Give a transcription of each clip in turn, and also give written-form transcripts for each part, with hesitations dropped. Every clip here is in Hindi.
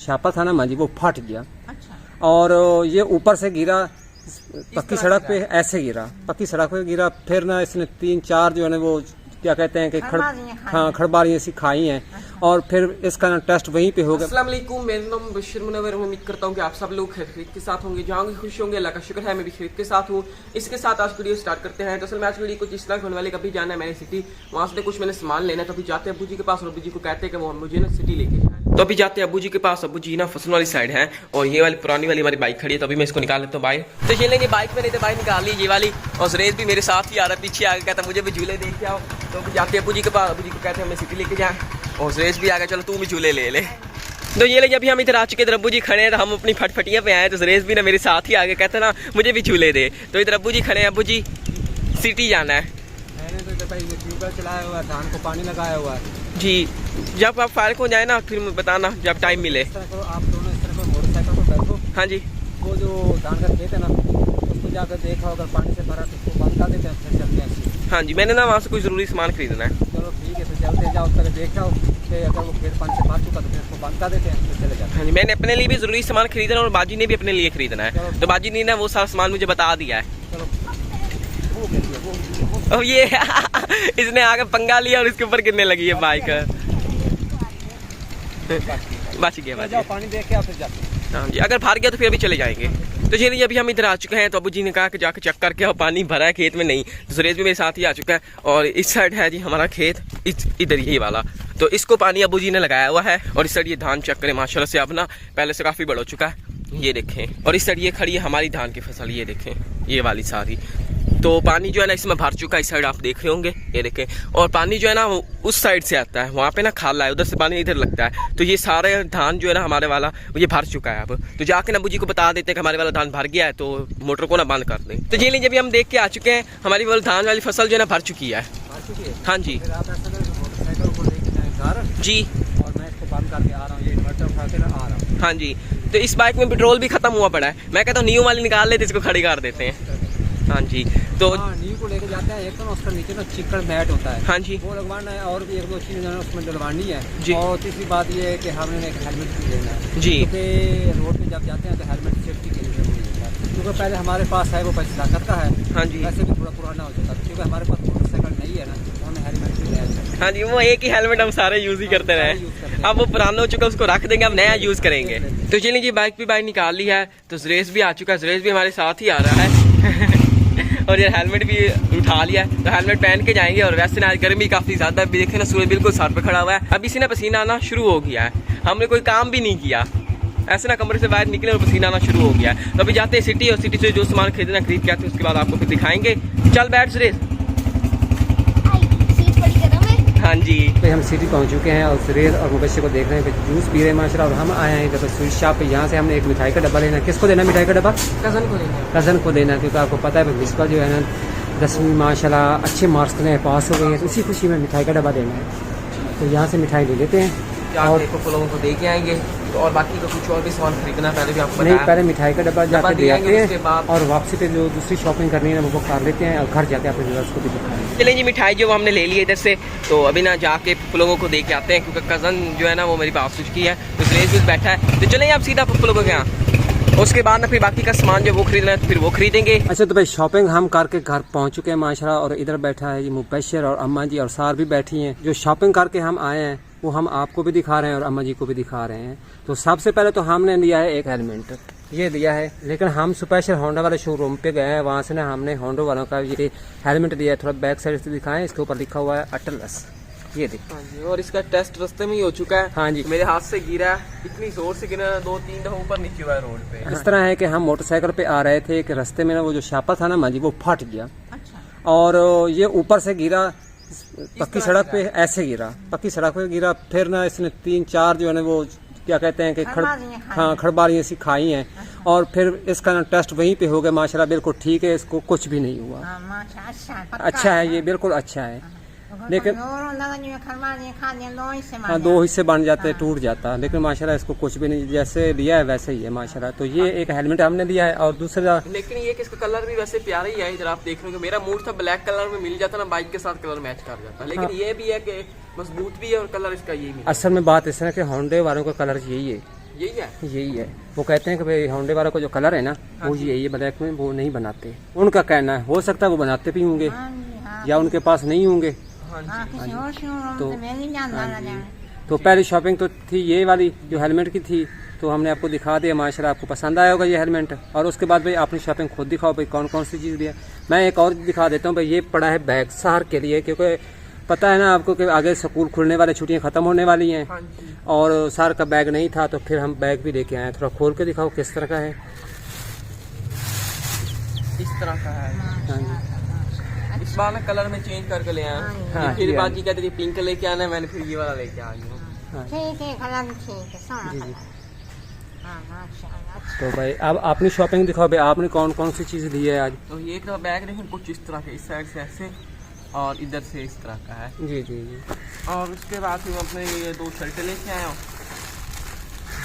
शापर था ना मांझी वो फट गया। अच्छा। और ये ऊपर से गिरा, पक्की सड़क पे ऐसे गिरा, पक्की सड़क पे गिरा। फिर ना इसने 3-4 जो है ना वो क्या कहते हैं कि खड़बारियाँ ऐसी खाई हैं। और फिर इसका ना टेस्ट वहीं पे हो गया। अस्सलाम वालेकुम, मेरा नाम बशीर मुनव्वर, उम्मीद करता हूँ कि आप सब लोग खैरियत के साथ होंगे, जहाँ भी खुश होंगे। अल्लाह का शुक्र है मैं भी खैरियत के साथ हूँ। इसके साथ आज वीडियो स्टार्ट करते हैं। तो असल में आज वीडियो कुछ इस तरह होने वाले, कभी जाना है मैंने सिटी, वहाँ से कुछ मैंने सामान लेना है, तो अभी जाते हैं अब्बू जी के पास और अब्बू जी को कहते हैं कि वो मुझे ना सिटी लेके जाए। तो अभी जाते हैं अब्बू जी के पास। अब्बू जी ना फसल वाली साइड है और ये वाली पुरानी वाली हमारी बाइक खड़ी है, तो अभी मैं इसको निकाल लेता हूँ बाइक। तो ये लेंगे बाइक में, नहीं तो बाइक निकाल ली ये वाली। और सुरेश भी मेरे साथ ही आ रहा है, पीछे आगे कहता मुझे भी झूले देख के आओ। तो अभी जाते हैं अब्बू जी के पास, अब्बू जी को कहते हैं हमें सिटी लेके जाए। और सुरेश भी आ गया, चलो तू भी झूले ले ले। तो ये ले, अभी हम इधर आ चुके, इधर अब्बू जी खड़े हैं, तो हम अपनी फटफटिया पे आए। तो सुरेश भी ना मेरे साथ ही आगे कहते ना मुझे भी झूले दे। तो इधर अब्बू जी खड़े हैं। अब्बू जी सिटी जाना है। मैंने तो भाई ट्यूबवेल चलाया हुआ है, धान को पानी लगाया हुआ है जी। जब आप फायर को जाए ना फिर बताना जब टाइम मिले। इस तरह करो आप दोनों, इस तरह करो, मोटरसाइकिल पर बैठो। हाँ जी। वो जो धान का खेत है ना उसको जाकर देखो, अगर पानी से भरा तो उसको बंद कर देते हैं, फिर चलते हैं। हाँ जी, मैंने ना वहाँ से कोई ज़रूरी सामान खरीदना है। चलो ठीक है, फिर चलते जाओ, पहले देख जाओ कि अगर वो खेत पानी से भर चुका तो फिर उसको बंद कर देते हैं, फिर चले जाते हैं। हाँ जी, मैंने अपने लिए भी ज़रूरी सामान खरीदना है और बाजी ने भी अपने लिए खरीदना है। तो बाजी ने ना वो सारा सामान मुझे बता दिया है। चलो वो और ये इसने आगे पंगा लिया और इसके ऊपर गिरने लगी है बाइक। बच गया, बच गया। पानी देख के फिर जाते हैं। हाँ जी, अगर भार गया तो फिर अभी चले जाएंगे। तो चलिए अभी हम इधर आ चुके हैं। तो अब्बू जी ने कहा कि जाके चेक करके आओ पानी भरा है खेत में, नहीं। तो सुरेश भी मेरे साथ ही आ चुका है। और इस साइड है जी हमारा खेत, इधर ये वाला। तो इसको पानी अब्बू जी ने लगाया हुआ है। और इस साइड ये धान चेक करें, माशाल्लाह से अब ना पहले से काफ़ी बड़ा हो चुका है, ये देखें। और इस साइड ये खड़ी है हमारी धान की फसल, ये देखें ये वाली सारी। तो पानी जो है ना इसमें भर चुका है, इस साइड आप देख रहे होंगे, ये देखें। और पानी जो है ना उस साइड से आता है, वहाँ पे ना खाला है, उधर से पानी इधर लगता है। तो ये सारे धान जो है ना हमारे वाला ये भर चुका है अब। तो जाके ना अब्बू जी को बता देते हैं कि हमारे वाला धान भर गया है, तो मोटर को ना बंद कर दें। तो ये लीजिए अभी हम देख के आ चुके हैं, हमारी वाली धान वाली फसल जो है ना भर चुकी है। हाँ जी जी। और मैं इसको बंद करके आ रहा हूँ, ये इन्वर्टर उठा के आ रहा हूँ। हाँ जी। तो इस बाइक में पेट्रोल भी खत्म हुआ पड़ा है, मैं कहता हूँ न्यू वाली निकाल लेते, इसको खड़ी कर देते हैं। हाँ जी। तो न्यू को लेके जाते हैं, एक तो उसका नीचे ना चिकन मैट होता है, हाँ जी, वो लगवाना है। और भी 1-2 चीज़ें उसमें डलवानी है जी। और तीसरी बात ये है कि हमने एक हेलमेट भी लेना है जी। क्योंकि रोड पे जब जाते हैं तो हेलमेट सेफ्टी के लिए जरूरी होता है। क्योंकि पहले हमारे पास है वो 25 का है। हाँ जी। वैसे भी थोड़ा पुराना हो जाता है, क्योंकि हमारे पास मोटरसाइकिल नहीं है ना, तो हमें हेलमेट भी लेना चाहिए। हाँ जी, वो एक ही हेलमेट हम सारे यूज ही करते रहे। अब वो पुराना हो चुका है, उसको रख देंगे, अब नया यूज करेंगे। तो चलिए जी, बाइक भी बाइक निकाल ली है। तो सुरेश भी आ चुका है, सुरेश भी हमारे साथ ही आ रहा है। और ये हेलमेट भी उठा लिया है, तो हेलमेट पहन के जाएंगे। और वैसे ना गर्मी काफ़ी ज़्यादा है, देखे ना सूरज बिल्कुल सर पे खड़ा हुआ है। अभी से ना पसीना आना शुरू हो गया है, हमने कोई काम भी नहीं किया, ऐसे ना कमरे से बाहर निकले और पसीना आना शुरू हो गया है। तो अभी जाते हैं सिटी, और सिटी से जो सामान खरीदना खरीद के आते हैं, उसके बाद आपको फिर दिखाएंगे। चल बैठ सुरेश। हाँ जी। तो हम सिटी पहुंच चुके हैं और सुरेश और मुबश्शिर को देख रहे हैं कि जूस पी रहे हैं माशाल्लाह। और हम आए हैं जब स्वीट शॉप पे, यहाँ से हमने एक मिठाई का डब्बा लेना है। किसको देना मिठाई का डब्बा? कज़न को देना। कज़न को देना, क्योंकि आपको पता है मिसबा जो है ना 10वीं माशाल्लाह अच्छे मार्क्स के पास हो गई है, तो इसी खुशी में मिठाई का डब्बा देना है। तो यहाँ से मिठाई ले लेते हैं और लोगों को दे के आएंगे। तो और बाकी तो कुछ और भी सामान खरीदना पहले भी आपको नहीं, पहले मिठाई का डब्बा जाके दे आते हैं, उसके बाद और वापसी पे जो दूसरी शॉपिंग करनी है वो कर लेते हैं, और घर जाके अपने व्यूअर्स को भी दिखाएंगे। चलें जी, मिठाई जो हमने ले ली है इधर से, तो अभी ना जाके लोगों को दे के आते हैं, क्योंकि कज़न जो है ना वो मेरी बात सोच की है, तो सुरेश भी बैठा है। तो चलें आप सीधा लोगों के यहाँ, उसके बाद ना फिर बाकी का सामान जो वो खरीदना है तो फिर वो खरीदेंगे। अच्छा, तो भाई शॉपिंग हम करके घर पहुंच चुके हैं माशाल्लाह। और इधर बैठा है जी मुबश्शिर और अम्मा जी, और सार भी बैठी हैं। जो शॉपिंग करके हम आए हैं वो हम आपको भी दिखा रहे हैं और अम्मा जी को भी दिखा रहे हैं। तो सबसे पहले तो हमने लिया है एक हेलमेट, ये दिया है। लेकिन हम स्पेशल होंडा वाले शोरूम पे गए हैं, वहाँ से ना हमने होंडा वालों का ये हेलमेट दिया है। थोड़ा बैक साइड से दिखाएं, इसके ऊपर लिखा हुआ है अटलस, ये देखिए। हाँ जी, और इसका टेस्ट रास्ते में ही हो चुका है। हाँ जी, मेरे हाथ से गिरा, इतनी जोर से गिरा, 2-3 दफा ऊपर नीचे हुआ है रोड पे। इस तरह है कि हम मोटरसाइकिल पे आ रहे थे कि रास्ते में ना वो जो शापर था ना मांझी वो फट गया। अच्छा। और ये ऊपर से गिरा, पक्की सड़क पे ऐसे गिरा, पक्की सड़क पे गिरा। फिर ना इसने 3-4 जो है ना वो क्या कहते हैं कि खड़बारियाँ ऐसी खाई हैं। और फिर इसका ना टेस्ट वहीं पे हो गया माशाल्लाह, बिल्कुल ठीक है, इसको कुछ भी नहीं हुआ। अच्छा है, ये बिल्कुल अच्छा है। लेकिन हाँ, 2 हिस्से बन जाते, टूट जाता, लेकिन माशाल्लाह इसको कुछ भी नहीं, जैसे लिया है वैसे ही है माशाल्लाह। तो ये एक हेलमेट हमने लिया है। और दूसरा, लेकिन ये किसका कलर भी वैसे प्यारा ही है, इधर आप देख रहे हो। मेरा मूड था ब्लैक कलर में, मिल जाता ना बाइक के साथ कलर मैच कर जाता, लेकिन ये भी है कि मजबूत भी है और कलर इसका यही है। असल में बात इस तरह के होंडे वालों का कलर यही है, यही है। यही है। वो कहते हैं कि भाई होंडे वाला को जो कलर है ना वो यही है, ब्लैक में वो नहीं बनाते। उनका कहना है, हो सकता है वो बनाते भी होंगे या उनके पास नहीं होंगे। तो पहली शॉपिंग तो थी ये वाली जो हेलमेट की थी, तो हमने आपको दिखा दिया। माशाल्लाह आपको पसंद आया होगा ये हेलमेट। और उसके बाद भाई अपनी शॉपिंग खुद दिखाओ भाई कौन कौन सी चीज़ भी है। मैं एक और दिखा देता हूँ भाई, ये पड़ा है बैग शहर के लिए, क्योंकि पता है ना आपको कि आगे स्कूल खुलने वाले, छुट्टियाँ ख़त्म होने वाली हैं। और सर का बैग नहीं था तो फिर हम बैग भी लेके आए। थोड़ा खोल के दिखाओ किस तरह का है। इस तरह का है। हाँ जी, इस बार ना कलर में चेंज करके ले आया। हाँ, फिर जी, बाजी कहते थे पिंक लेके आना है, मैंने फिर ये वाला लेके आ गई हूँ। ठीक है, कलर ठीक है, सोना जी जी। कलर। हाँ, माशाल्लाह। तो भाई अब अपनी शॉपिंग दिखाओ भाई, आपने कौन कौन सी चीज़ ली है आज। तो ये एक बैग देखो कुछ इस तरह का, इस साइड से ऐसे और इधर से इस तरह का है। जी जी जी। और उसके बाद फिर अपने ये 2 शर्टें लेके आया हूँ,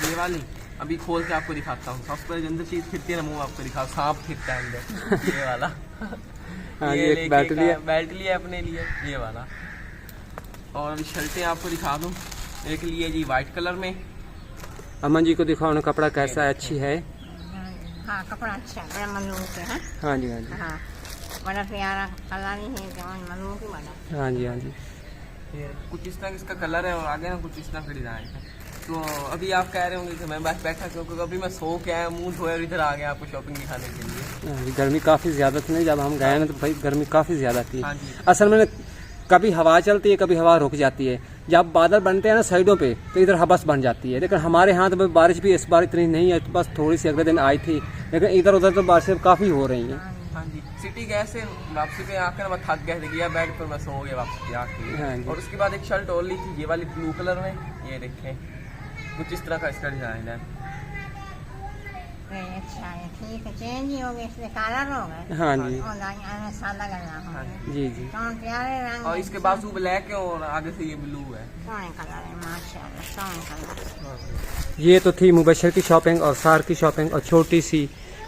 ये वाली। अभी खोल के आपको दिखाता हूँ। सबसे पहले अंदर चीज़ फिरती है ना, मुँह आपको दिखा, सांप फिरता है अंदर। ये वाला। हाँ, ये एक बेल्ट लिया। बेल्ट लिया अपने लिए, ये वाला। और अभी शर्टें आपको दिखा दूँ। एक लिए जी वाइट कलर में। अमन जी को दिखाओ ना कपड़ा कैसा है, अच्छी है। हाँ, कपड़ा अच्छा है, बड़ा मलूम के है। हाँ जी हाँ जी। हाँ, बड़ा प्यारा कलर ही है, जवान मलूम की बना। हाँ जी हाँ जी। ये कुछ इस तरह का इसका कलर है और आगे ना कुछ इस तरह का डिजाइन है। तो अभी आप कह रहे होंगे कि मैं बस बैठा क्योंकि अभी मैं सो के आया, मुंह धोया और इधर आ गया आपको शॉपिंग दिखाने के लिए। हाँ जी, गर्मी काफ़ी ज़्यादा थी ना जब हम गए ना, तो भाई गर्मी काफ़ी ज़्यादा थी। हाँ जी। असल में कभी हवा चलती है, कभी हवा रुक जाती है। जब बादल बनते हैं ना साइडों पे, तो इधर हबस बन जाती है। लेकिन हमारे यहाँ तो बारिश भी इस बार इतनी नहीं है, बस थोड़ी सी अगले दिन आई थी। लेकिन इधर उधर तो बारिशें काफ़ी हो रही हैं। हाँ जी, सिटी गए से वापसी पे आकर मैं थक गया, गया बैग पर मैं सो गया वापसी आके। हाँ जी। और उसके बाद एक शर्ट और ली थी, ये वाली ब्लू कलर में। ये देखें कुछ इस तरह का इसका डिजाइन है। अच्छा है, ठीक है, चेंज ही हो गए, इसलिए कलर हो गए। हाँ जी और दाएं सादा करना हो गया। जी जी। कौन प्यारे रंग और है, इसके बाजू ब्लैक है और आगे से ये ब्लू है। सोने कलर है, माशाल्लाह, सोने कलर। ये तो थी मुबशर की शॉपिंग और सार की शॉपिंग, और छोटी सी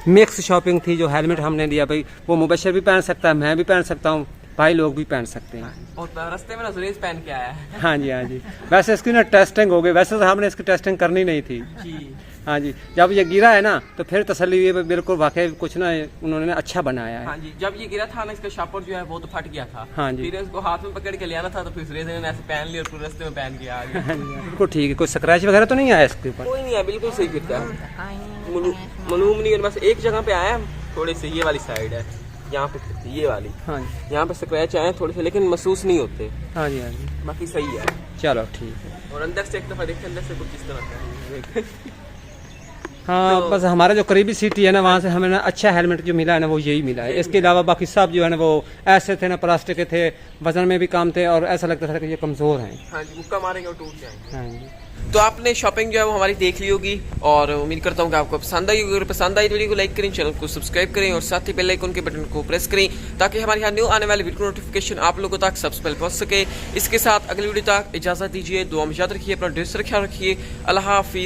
मिक्स शॉपिंग थी जो हेलमेट हमने लिया। भाई वो मुबशर भी पहन सकता है, मैं भी पहन सकता हूँ, भाई लोग भी पहन सकते हैं। और रास्ते में ना सुरेश पहन के आया है। हाँ जी हाँ जी। वैसे इसकी ना टेस्टिंग हो गई, वैसे तो हमने इसकी टेस्टिंग करनी नहीं थी। जी। हाँ जी, जब ये गिरा है ना तो फिर तसल्ली हुई है, बिल्कुल वाकई कुछ ना उन्होंने अच्छा बनाया है। हाँ जी, जब ये गिरा था ना इसका शापर जो है वो तो फट गया था। हाँ जी। फिर इसको हाथ में पकड़ के ले आना था, तो फिर सुरेश ने ऐसे पहन लिया और पूरे रास्ते में पहन के आ गया। हाँ जी, बिल्कुल ठीक है। कोई स्क्रैच वगैरह तो नहीं आया इसके ऊपर? कोई नहीं है, बिल्कुल सही फिरता है। मालूम नहीं है, बस एक जगह पे आया थोड़े से, ये वाली साइड है यहाँ पे फिरती, ये वाली। हाँ जी यहाँ पे स्क्रैच आए थोड़े से, लेकिन महसूस नहीं होते, हाँ जी हाँ जी। बाकी सही है। चलो ठीक है। और अंदर से एक दफा देखे, अंदर से कुछ इस तरह का है। हाँ तो- बस हमारा जो करीबी सिटी है ना, वहाँ से हमें ना अच्छा हेलमेट जो मिला है ना वो यही मिला है। इसके अलावा बाकी सब जो है ना वो ऐसे थे ना, प्लास्टिक के थे, वजन में भी कम थे और ऐसा लगता था कि ये कमज़ोर हैं। हाँ जी, मुक्का मारेंगे और टूट जाएंगे। हाँ जी। तो आपने शॉपिंग जो है वो हमारी देख ली होगी और उम्मीद करता हूँ कि आपको पसंद आई होगी। अगर पसंद आई तो वीडियो को लाइक करें, चैनल को सब्सक्राइब करें और साथ ही बेल आइकन के बटन को प्रेस करें ताकि हमारे यहाँ न्यू आने वाली वीडियो नोटिफिकेशन आप लोगों तक सबसे पहले पहुँच सके। इसके साथ अगली वीडियो तक इजाज़त दीजिए, दुआ में याद रखिए, अपना ढेर सारा ख्याल रखिए। अल्लाह हाफिज़।